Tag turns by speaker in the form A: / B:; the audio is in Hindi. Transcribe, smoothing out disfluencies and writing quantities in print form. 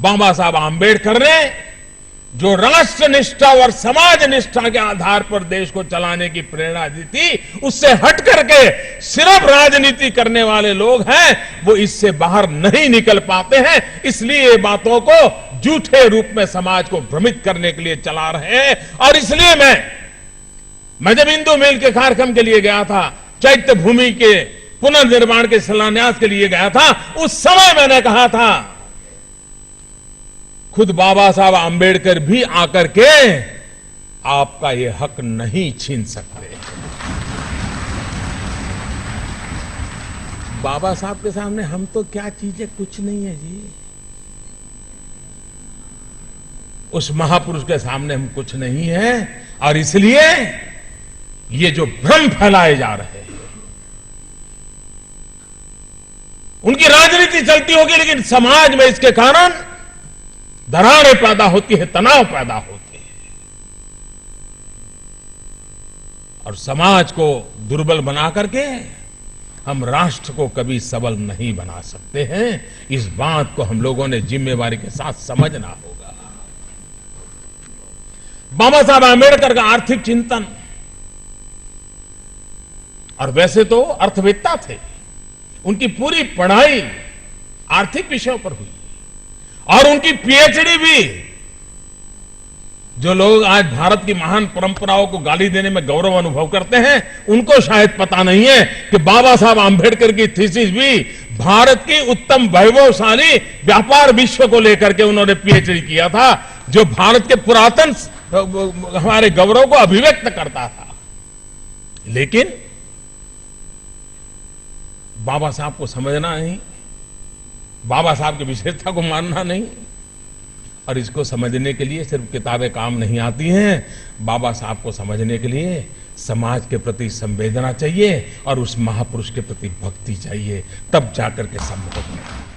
A: बाबा साहब आंबेडकर ने जो राष्ट्र निष्ठा और समाज निष्ठा के आधार पर देश को चलाने की प्रेरणा दी थी, उससे हट करके सिर्फ राजनीति करने वाले लोग हैं, वो इससे बाहर नहीं निकल पाते हैं। इसलिए ये बातों को झूठे रूप में समाज को भ्रमित करने के लिए चला रहे हैं। और इसलिए मैं जब हिंदू मिल के कार्यक्रम के लिए गया था, चैत्य भूमि के पुनर्निर्माण के शिलान्यास के लिए गया था, उस समय मैंने कहा था, खुद बाबा साहब आंबेडकर भी आकर के आपका ये हक नहीं छीन सकते। बाबा साहब के सामने हम तो क्या चीजें, कुछ नहीं है जी। उस महापुरुष के सामने हम कुछ नहीं है। और इसलिए ये जो भ्रम फैलाए जा रहे हैं, उनकी राजनीति चलती होगी, लेकिन समाज में इसके कारण दरारें पैदा होती है, तनाव पैदा होते हैं और समाज को दुर्बल बना करके हम राष्ट्र को कभी सबल नहीं बना सकते हैं। इस बात को हम लोगों ने जिम्मेवारी के साथ समझना होगा। बाबा साहब आंबेडकर का आर्थिक चिंतन, और वैसे तो अर्थवेत्ता थे, उनकी पूरी पढ़ाई आर्थिक विषयों पर हुई और उनकी पीएचडी भी, जो लोग आज भारत की महान परंपराओं को गाली देने में गौरव अनुभव करते हैं, उनको शायद पता नहीं है कि बाबा साहब आंबेडकर की थीसिस भी भारत की उत्तम वैभवशाली व्यापार विश्व को लेकर के उन्होंने पीएचडी किया था, जो भारत के पुरातन हमारे गौरव को अभिव्यक्त करता था। लेकिन बाबा साहब को समझना नहीं, बाबा साहब की विशेषता को मानना नहीं, और इसको समझने के लिए सिर्फ किताबें काम नहीं आती हैं। बाबा साहब को समझने के लिए समाज के प्रति संवेदना चाहिए और उस महापुरुष के प्रति भक्ति चाहिए, तब जाकर के संभव है।